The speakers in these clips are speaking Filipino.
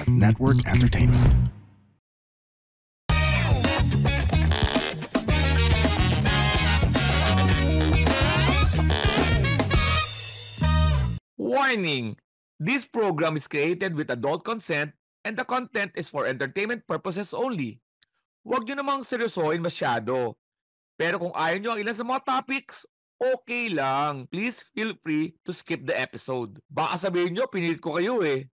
Network Entertainment. Warning! This program is created with adult consent and the content is for entertainment purposes only. Huwag nyo namang seryosohin masyado. Pero kung ayaw nyo ang ilan sa mga topics, okay lang. Please feel free to skip the episode. Baka sabihin nyo, pinilit ko kayo eh.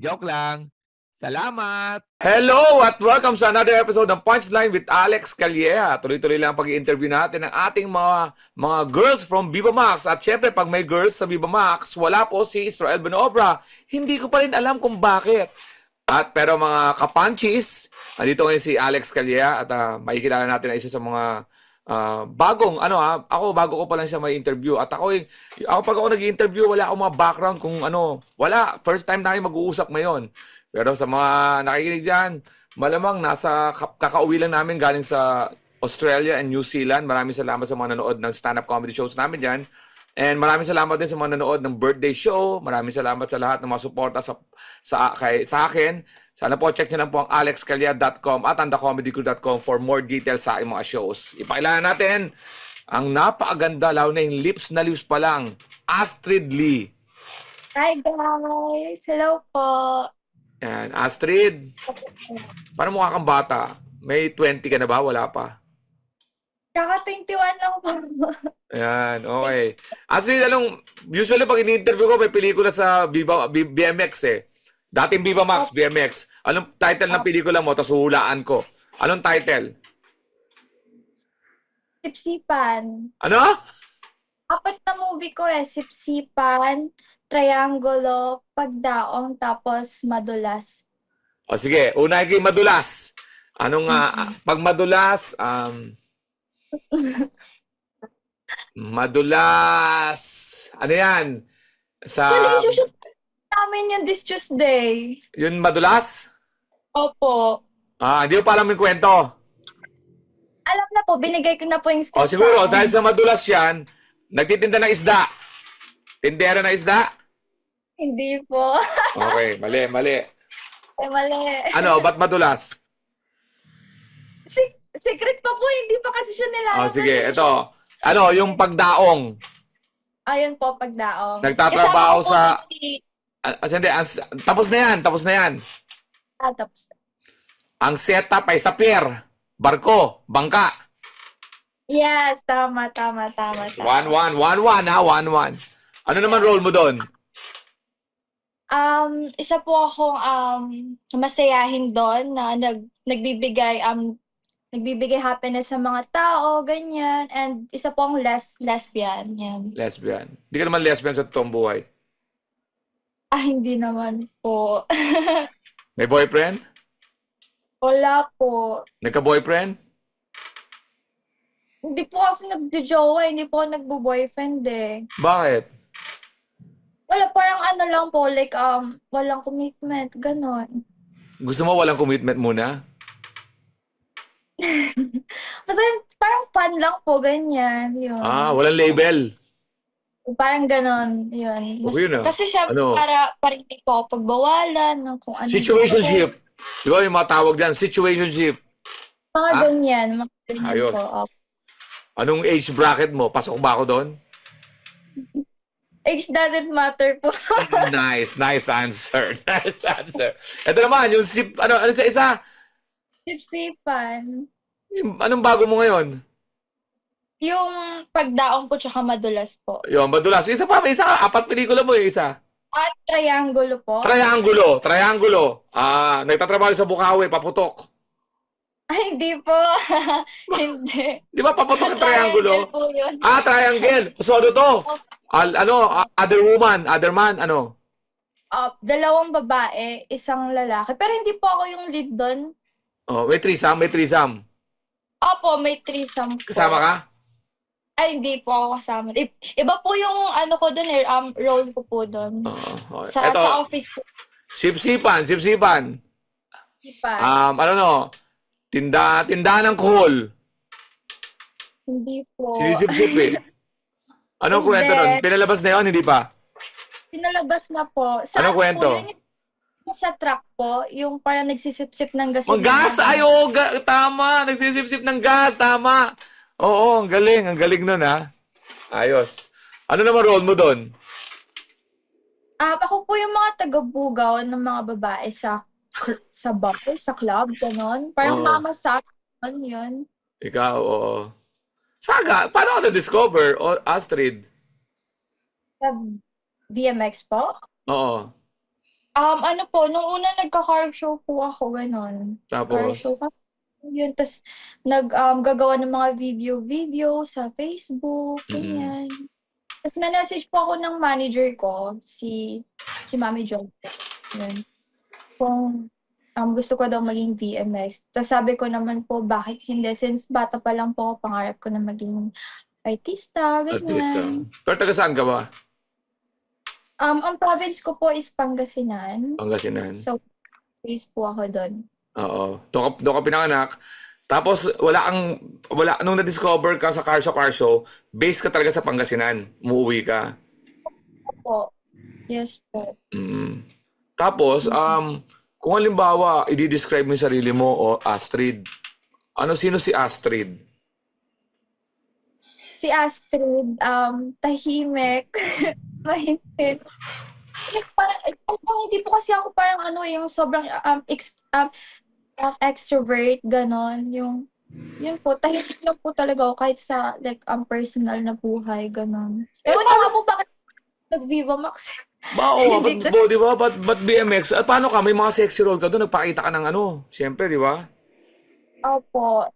Joke lang. Salamat! Hello at welcome sa another episode ng Punchline with Alex Calleja. Tuloy-tuloy lang pag-i-interview natin ng ating mga girls from Viva Max. At syempre, pag may girls sa Viva Max, wala po si Israel Benobra. Hindi ko pa rin alam kung bakit. Pero mga kapanchis, andito ngayon si Alex Calleja at makikilala natin na isa sa mga ako bago ko pa lang siya may interview at ako pag ako nag-interview wala akong mga background kung wala, first time namin mag-uusap ngayon. Pero sa mga nakikinig dyan, malamang nasa kakauwi lang namin galing sa Australia and New Zealand. Maraming salamat sa mga nanood ng stand-up comedy shows namin dyan. And maraming salamat din sa mga nanood ng birthday show. Maraming salamat sa lahat ng mga suporta sa akin. Sana po check nyo lang po ang alexcalleja.com at andacomedygroup.com for more details sa aking mga shows. Ipakilala natin ang napakaganda, lalo na yung lips na lips pa lang, Astrid Lee. Hi guys! Hello po! Yan, Astrid, paano mukha kang bata? May 20 ka na ba? Wala pa? Kaka 21 lang po. Ayan, okay. Astrid, usually pag ini-interview ko, may pelikula sa BMX eh. Dating Viva Max, BMX. Anong title ng pelikula mo? Tapos hulaan ko. Anong title? Sipsipan. Ano? 4 na movie ko eh. Sipsipan, Triangulo, Pagdaong, tapos Madulas. O sige, una kay Madulas. Anong pag Madulas, Madulas, ano yan? Actually, shoot namin yun this Tuesday. Yun Madulas? Opo. Hindi mo pa alam yung kwento. Alam na po, binigay ko na po yung script. O siguro, dahil sa Madulas yan, nagtitinda ng isda. Tindera ng isda? Hindi po. Okay, mali. Mali. Ba't madulas? Secret pa po, hindi pa kasi siya nilalabas. Sige, ito. Yung pagdaong. Ayun po, Pagdaong. Nagtatrabaho sa... Tapos na yan. Tapos na. Ang setup ay sa pier. Barko. Bangka. Yes, tama. 1-1 ha, 1-1. Ano naman role mo doon? Isa po akong masayahin doon na nagbibigay happiness sa mga tao, ganyan. And isa po akong lesbian, yan. Lesbian. Hindi ka naman lesbian sa totoong buhay? Hindi naman po. May boyfriend? Wala po. Nagka-boyfriend? Hindi po kasi nagjo-jowa, hindi po ako nagbo-boyfriend eh. Bakit? Wala, parang lang po, like, walang commitment, ganon. Gusto mo walang commitment muna? Kasi parang fun lang po, ganyan, yun. Walang label? Parang ganon, yun. Kasi siya, para hindi po ako pagbawalan ng kung ano. Situationship. Di ba yung mga tawag dyan? Situationship. Mga ganyan, Ayos. po. Anong age bracket mo? Pasok ba ako doon? Age doesn't matter po. Nice answer. Ito naman, yung ano sa isa? Sipsipan. Anong bago mo ngayon? Yung Pagdaong po tsaka Madulas po. Yung Madulas. Isa pa, 4 pelikula mo yung isa. At Triangulo po. Triangulo. Nagtatrabaho sa Bukawi, paputok. Ay, hindi po. Hindi. Di ba paputok ang Triangulo? Po yun. Triangle. So, ano to? Other man, ano? 2 babae, 1 lalaki. Pero hindi po ako yung lead doon. May threesome. Opo, may threesome po. Kasama ka? Ay, hindi po ako kasama. Iba po yung ko doon role ko po doon. Sa office po. Sipsipan. Sipan. Tindahan ng kohol. Hindi po. Sinisip-sip eh. Anong kwento nun? Pinalabas na yun, hindi pa? Pinalabas na po. Anong kwento? Sa truck po, yung parang nagsisip-sip ng Gas! gasolina, Ay, gano'n. oo, tama. Nagsisip-sip ng gas, tama. Oo, ang galing. Ang galing nun, ha? Ayos. Ano naman role mo doon? Ako po yung mga taga-bugaw ng mga babae sa bar, sa club, gano'n. Parang Oo. mama sa yun. Ikaw, oo. Saga, paano ka na-discover? O, Astrid? Sa BMX po. Oo. Ano po, nung una nagka-car show po ako, gano'n. Car Tapos? show pa yun, ta's gagawa ng mga video-video sa Facebook, Mm-mm. ganyan. Ta's message po ako ng manager ko, si Mami Jo, yun. Kung, gusto ko daw maging BMX. Ta's sabi ko naman po, bakit hindi? Since bata pa lang po ako, pangarap ko na maging artista, Artista. ganyan. Pero taga saan ka ba? Ang province ko po is Pangasinan. Pangasinan. So, base po ako dun. Oo. Doon ka pinanganak. Tapos, nung na-discover ka sa car show, base ka talaga sa Pangasinan. Umuwi ka. Po. Yes po. Mm. Tapos, Mm. kung halimbawa, i-describe mo yung sarili mo o Astrid, sino si Astrid? Si Astrid, tahimik, mahigpit. Like, parang, hindi po kasi ako parang yung sobrang extrovert, ganon. Yun po, tahimik lang po talaga ako kahit sa like personal na buhay, ganon. Ewan ko nga po bakit nag-Viva Max. Oo, Hindi ko, di ba? Ba't BMX? At paano ka? May mga sexy role ka doon. Nagpakita ka ng ano. Siyempre, di ba? opo.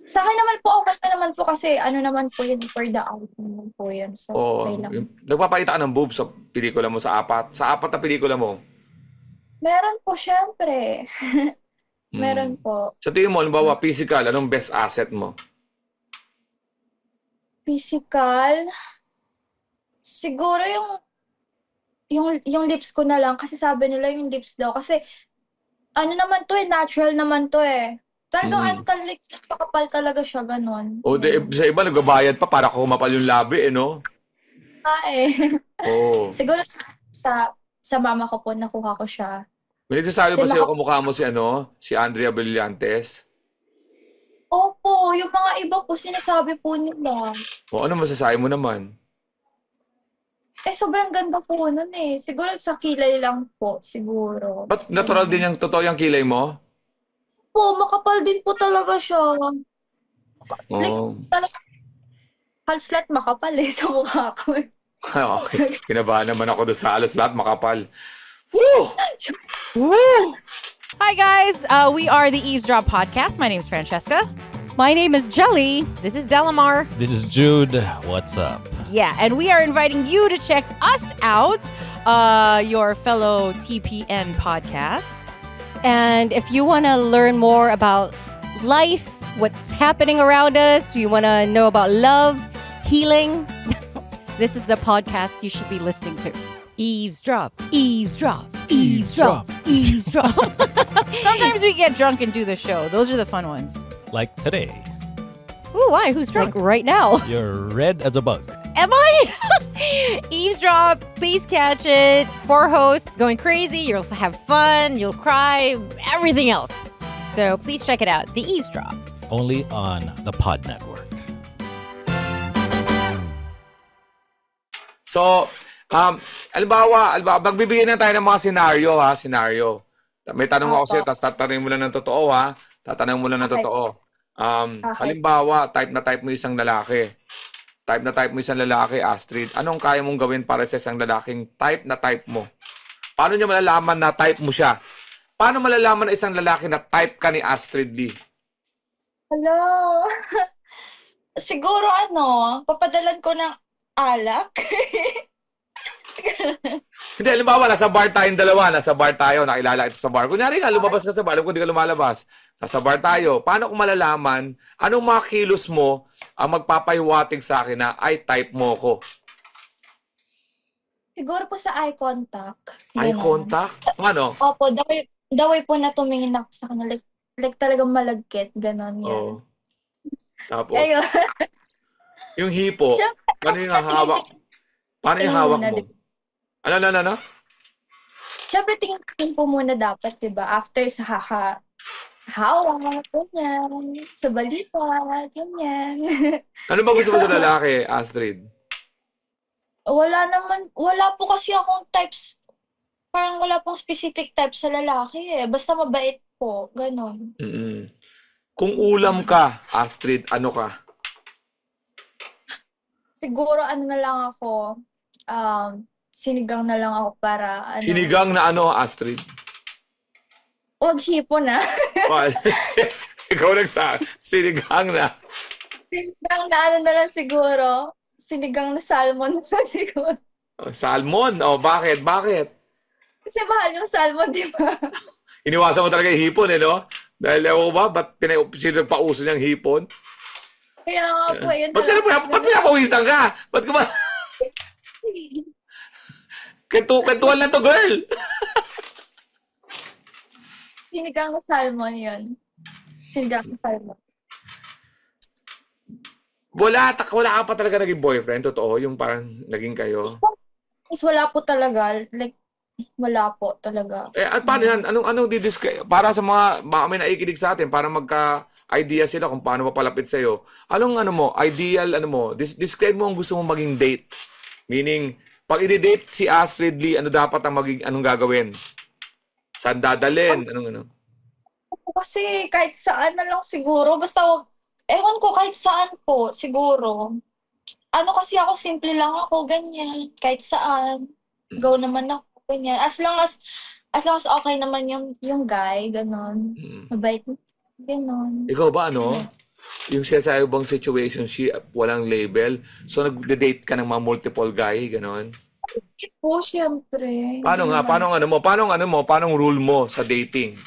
Sa akin naman po, okay na naman po kasi ano naman po yun, for the out naman po yun. So, okay Oo. lang. Nagpapakita ka ng boobs sa pelikula mo, sa apat. Sa apat na pelikula mo. Meron po, syempre. Mm. Meron po. Sa tingin mo, halimbawa, physical, anong best asset mo? Physical, siguro yung lips ko na lang kasi sabi nila yung lips daw kasi ano naman to natural naman to Talagang Mm. makapal talaga siya ganon. O, Ganon. sa iba, nagbabayad pa para kumapal yung labi, no? Eh. Oo. Siguro sa sa mama ko po nakuha ko siya. May nagsasabi Kasi ba sa'yo kamukha mo si Andrea Brillantes? opo, yung mga iba po sinasabi po nila. O, ano masasabi mo naman? Sobrang ganda po nun Siguro sa kilay lang po, siguro. Ba't natural din Ganon. yung totoo yung kilay mo? Po, makapal din po talaga siya. Like, Oo. talaga, halos lahat makapal sa mukha ko Okay. Kinabahan naman ako doon sa halos lahat makapal. Woo! Woo! Hi, guys. We are the Eavesdrop Podcast. My name is Francesca. My name is Jelly. This is Delamar. This is Jude. What's up? Yeah, and we are inviting you to check us out, your fellow TPN podcast. And if you want to learn more about life, what's happening around us, you want to know about love, healing, this is the podcast you should be listening to. Eavesdrop, eavesdrop, eavesdrop, eavesdrop. Sometimes we get drunk and do the show. Those are the fun ones. Like today, Ooh, why? Who's drunk? Like right now. you're red as a bug. Am I? Eavesdrop, please catch it. 4 hosts going crazy. You'll have fun. You'll cry. Everything else. So please check it out. The Eavesdrop. Only on the Pod Network. So, halimbawa, magbibigay na tayo ng mga senaryo, ha? Senaryo. May tanong ako sa'yo, tapos tatanungin mo lang ng totoo, ha? Tatanungin mo lang ng Okay. totoo. Okay. Halimbawa, type na type mo isang lalaki. Type na type mo isang lalaki, Astrid. Anong kaya mong gawin para sa isang lalaking type na type mo? Paano niya malalaman na type mo siya? Paano malalaman na isang lalaki na type ka ni Astrid Lee? Hello. Siguro papadalan ko ng alak. Hindi, halimbawa, nasa bar tayong dalawa. Nasa bar tayo, nakilala kita sa bar. Kunyari nga, lumabas ka sa bar. Alam ko, di ka lumalabas. Nasa bar tayo. Paano ko malalaman anong mga kilos mo ang magpapahiwatig sa akin na ay type mo ko? Siguro po sa eye contact. Eye Ganon. contact? Ano? Opo, the way po na tumingin ako sa kanila. Like talagang malagkit. Ganon yan. Oo. Tapos, Ayun. yung hipo. Paano yung hawak? Paano yung hawak mo? Ano? syempre tingin po muna dapat, di ba? After sa hawa, ganyan. Sa balita, ganyan. Ano ba gusto mo sa lalaki, Astrid? Wala po kasi akong types, parang wala pong specific type sa lalaki eh. Basta mabait po, ganon. Mm-mm. Kung ulam ka, Astrid, ano ka? Siguro ano na lang ako, sinigang na lang ako para Sinigang na ano, Astrid? Huwag hipon na. Ikaw nagsabi, sinigang na. Sinigang na ano na lang siguro. Sinigang na salmon na lang siguro. Salmon? Bakit? Bakit? Kasi mahal yung salmon, di ba? Iniwasan mo talaga yung hipon, no? Dahil ako ba, ba't sino pauso niyang hipon? Kaya nga po, yun na Ba't lang. ba't pinapawisan ka? Ba't ka ba? Kantuan lang to, girl! Sinigang na salmon yun. Sinigang na salmon. Wala ka pa talaga naging boyfriend, totoo? Yung parang naging kayo? Is wala po talaga. Like, wala po talaga. At paano yan? Anong didescribe? Para sa mga may naikinig sa atin, para magka-idea sila kung paano mapalapit sa'yo. Anong ideal, describe mo ang gusto mong maging date. Meaning, pag i-date si Astrid Lee, dapat anong gagawin? Saan dadalhin? Kasi kahit saan na lang siguro. Basta ewan ko kahit saan po, siguro. Kasi ako, simple lang ako, ganyan. Kahit saan. Go naman ako, ganyan. As long as okay naman yung guy, ganon. Mabait, ganon. Ikaw ba, yung siya bang situationship, walang label? So, nag-date ka ng mga multiple guy, ganon? Po, syempre. Paano rule mo sa dating?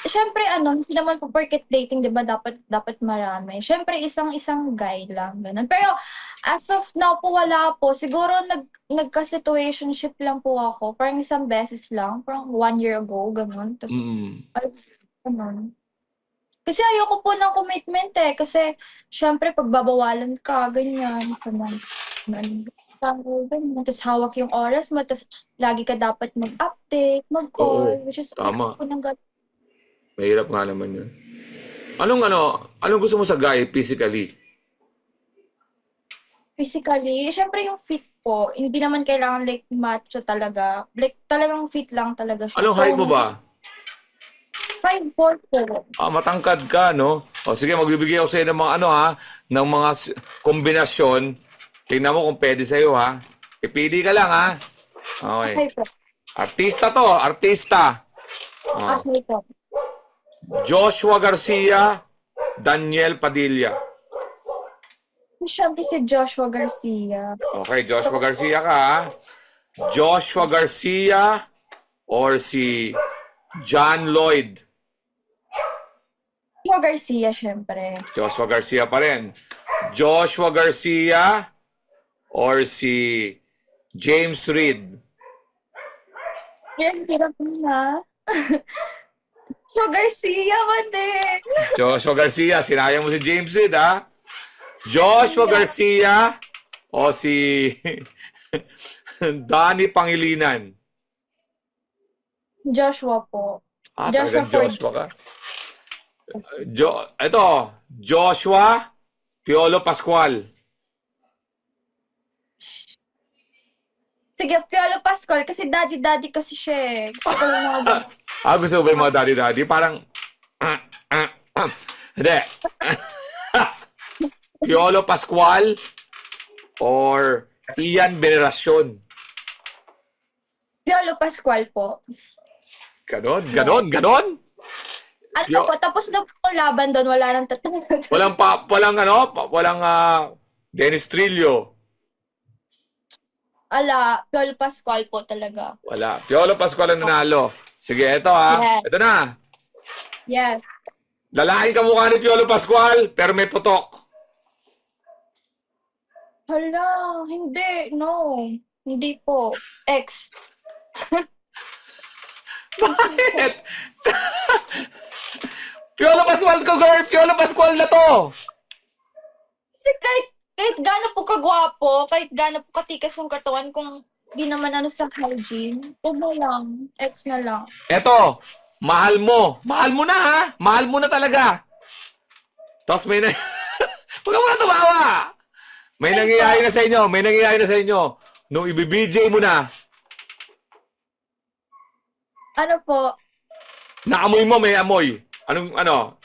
Syempre, hindi naman po porket dating, di ba, dapat marami. Syempre, isang guy lang, ganun. Pero, as of now po, wala po. Siguro, nagka-situationship lang po ako. Parang isang beses lang. Parang 1 year ago, ganun. Tapos, ganun. Kasi ayoko po ng commitment eh. Kasi, syempre, pagbabawalan ka, ganyan. Ganyan. Tapos hawak yung oras mo, tapos lagi ka dapat mag-update, mag-call, which is tama. Ng Mahirap nga naman yun. Anong gusto mo sa guy physically? Physically, syempre yung fit po, hindi naman kailangan like macho talaga. Like talagang fit lang talaga siya. Anong height mo ba? 5'4" po. Matangkad ka, no? Sige, magbibigay ako sa'yo ng mga ng mga kombinasyon. Tingnan mo kung pwede sa'yo, ha? Ipili ka lang, ha? Okay. Artista to, artista. Okay po. Joshua Garcia, Daniel Padilla. Siyempre si Joshua Garcia. Okay, Joshua Garcia ka, ha? Joshua Garcia or si John Lloyd? Joshua Garcia, syempre. Joshua Garcia pa rin. Joshua Garcia or si James Reid? Yan, hirap na. Joshua Garcia ba din? Joshua Garcia, sinayang mo si James Reid, ha? Joshua Garcia o si Danny Pangilinan? Joshua po. Joshua ka? Joshua Piolo Pascual. Sige, Piolo Pascual, kasi daddy kasi siya eh. Gusto ko yung mga Gusto mo ba yung mga daddy? Parang, hindi. Piolo Pascual or Ian Veneracion? Piolo Pascual po. Ganon? Ano po, tapos na po ang laban doon, wala nang Walang Dennis Trillo. Piolo Pascual po talaga. Wala. Piolo Pascual ang nanalo. Sige, ito ha. Yes. Ito na. Yes. Lalaking kamukha ni Piolo Pascual, pero may putok. Hala, hindi. No. Hindi po. Ex. Bakit? Piolo Pascual ko, girl! Piolo Pascual na to! Kasi kahit gaano po kagwapo, kahit gaano po katikas yung katawan, kung di naman ano sa hygiene. Huwag mo lang. Ex na lang. Eto, mahal mo. Mahal mo na ha. Mahal mo na talaga. Tapos may na... Huwag ka muna tumawa. May nangyayari na sa inyo. May nangyayari na sa inyo. Nung ibibj mo na, Ano po? naamoy mo, may amoy. Anong, ano?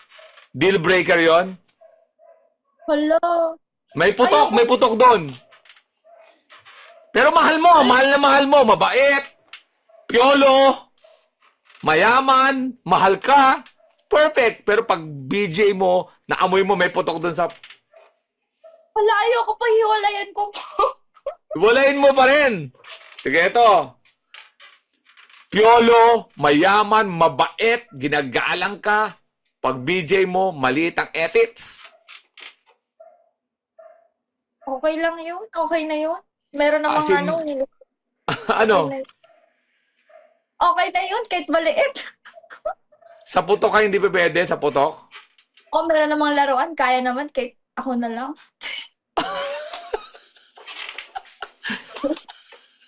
Deal breaker yon? Hala. May putok doon. Pero mahal mo, mabait, piolo, mayaman, mahal ka, perfect. Pero pag BJ mo, naamoy mo, may putok doon sa... Hala, ayoko pa hiwalayan ko po. Walain mo pa rin. Sige, ito. Piolo, mayaman, mabait, ginagalang ka. Pag BJ mo, maliit ang ethics. Okay lang yun. Okay na yun. Meron namang As in- ano. Ano? Okay na yun, kahit maliit. Sa putok ka hindi pa pwede? Sa putok? O, meron namang laruan. Kaya naman, kahit ako na lang.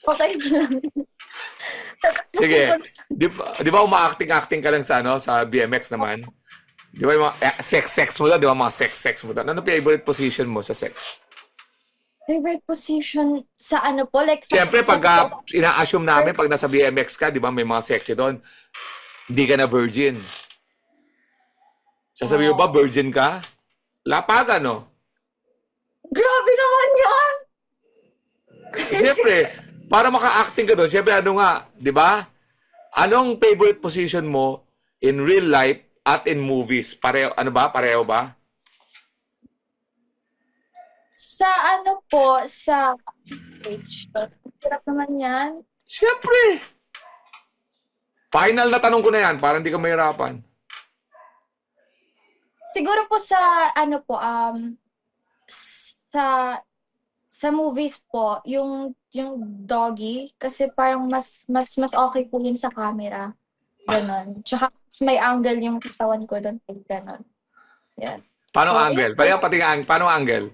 Okay na lang. Sige. Di ba uma-acting ka lang sa ano sa BMX naman? Di ba yung mga sex mo daw? Di ba mga sex mo daw? Ano favorite position mo sa sex? Favorite position sa ano po? Like sa, Siyempre, sa- pag ina-assume namin, pag nasa BMX ka, di ba, may mga sexy doon, hindi ka na virgin. Sasabihin mo ba, virgin ka? Lapag, ano? Grabe naman yan! Siyempre, para maka-acting ka doon, siyempre, ano nga, di ba? Anong favorite position mo in real life at in movies? Pareho, ano ba? Pareho ba? Sa ano po, sa... Wait, shit. Hirap naman yan. Siyempre. Final na tanong ko na yan, para hindi ka mahirapan. Siguro po sa ano po, sa movies po, yung doggy, kasi parang mas okay po yun sa camera. Ganon. Tsaka may angle yung katawan ko doon. Ganon. Yan. Paano Okay. angle? Paano angle?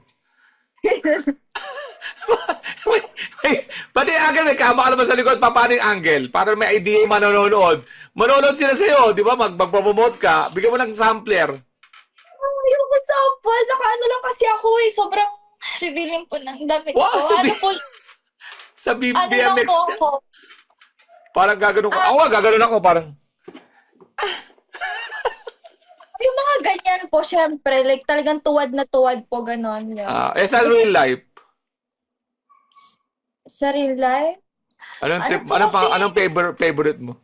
Pati yung angle, may kama ka naman sa likod, paano yung angle? Para may idea yung manonood. Manonood sila sa'yo, di ba? Magpromote ka, bigyan mo ng sampler. Ayoko sample. Nakaano lang kasi ako eh. Sobrang revealing po ng damit Wow, ko. sabi- Ano po, Sa ano lang BMX. po ako. Parang gaganon ko. Ako, gaganon ako. Parang, Yung mga ganyan po, syempre, like talagang tuwad na tuwad po, ganon. Yan. sa real life. Sa real life, Anong Ano trip, po anong, kasi- anong favorite mo?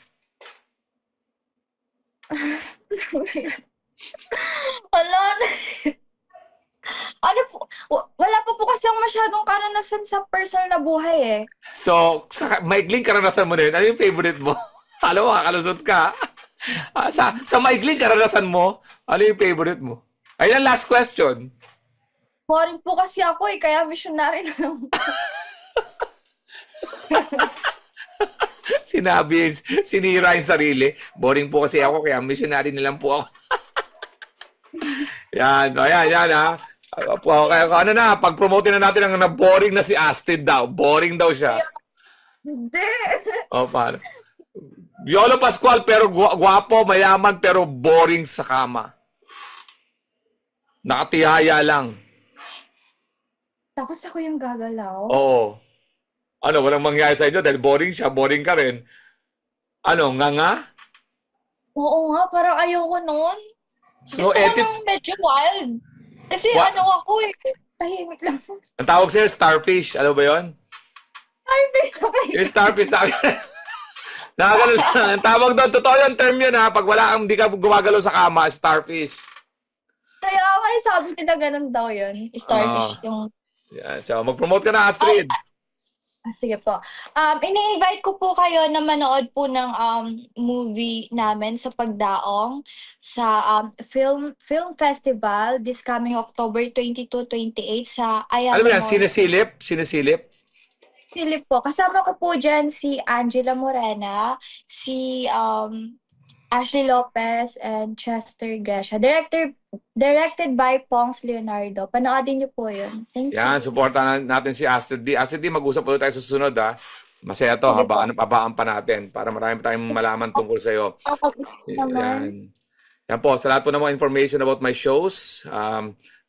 wala na. Ano po, wala pa po kasi ang masyadong karanasan sa personal na buhay eh. So, sa maikling karanasan mo din, ano yung favorite mo? Alam mo, kalusot ka. Sa maikling karanasan mo, ano yung favorite mo? Ayun ang last question. Boring po kasi ako eh, kaya missionary na lang. Sinira yung sarili. Boring po kasi ako, kaya missionary na lang po ako. Yan ha. Okay, ano na, pag-promote na natin ang na-boring na si Astrid daw. Boring daw siya. Hindi. O, paano? Violo Pascual, pero guwapo, mayaman, pero boring sa kama. Nakatihaya lang. Tapos ako yung gagalaw. Oo. Ano, walang mangyayari sa inyo dahil boring siya, boring ka rin. Ano, nga? Oo nga, parang ayoko nun. So, Gusto ko edits, nang medyo wild. Kasi Wa- ano ako eh, tahimik lang. ang tawag sa'yo, starfish. Ano ba yon? Tahimik na kayo. Yung starfish, nakagano lang. Ang tawag doon, totoo yung term yun ha. Pag wala kang, di ka gumagalaw sa kama, starfish. Kaya may sabi nila ganun daw yun. Starfish yung... Yan. So, mag-promote ka na, Astrid. Sige po. Ini-invite ko po kayo na manood po ng movie namin sa Pagdaong sa film festival this coming October 22-28 sa Ayala Alam mo yan, Mall. sinisilip. Philip po. Kasama ko po dyan si Angela Morena, si Ashley Lopez, and Chester Gracia. Directed by Pongs Leonardo. Panoodin niyo po yun. Thank Yan, you. supportan natin si Astrid D. Astrid D, mag-usap ulit tayo sa susunod ha. Masaya to, Sige po. habaan pa natin para marami tayong malaman tungkol sa'yo. Naman. Yan po, sa lahat po ng mga information about my shows,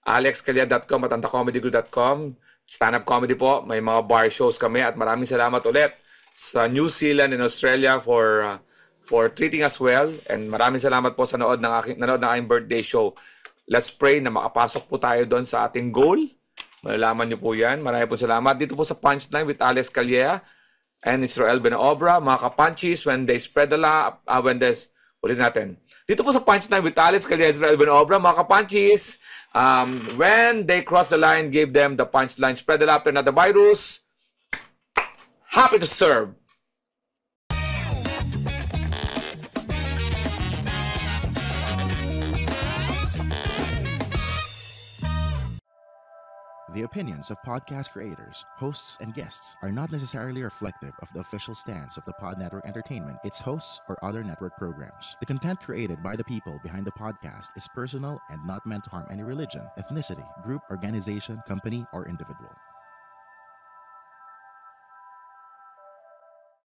alexcalia.com at antacomedygroup.com. Stand-up comedy po, may mga bar shows kami at maraming salamat ulit sa New Zealand and Australia for treating us well, and maraming salamat po sa nanood ng aking birthday show. Let's pray na makapasok po tayo doon sa ating goal. Malalaman niyo po yan. Maraming po salamat. Dito po sa Punchline with Alex Calleja and Israel Benaobra, mga kapunchies, when they spread the love, ulit natin. Dito po sa Punchline with Alex Calleja, Israel Benaobra, mga kapunchies, when they cross the line, give them the punchline, spread the laughter, not the virus. Happy to serve. The opinions of podcast creators, hosts, and guests are not necessarily reflective of the official stance of the Pod Network Entertainment, its hosts, or other network programs. The content created by the people behind the podcast is personal and not meant to harm any religion, ethnicity, group, organization, company, or individual.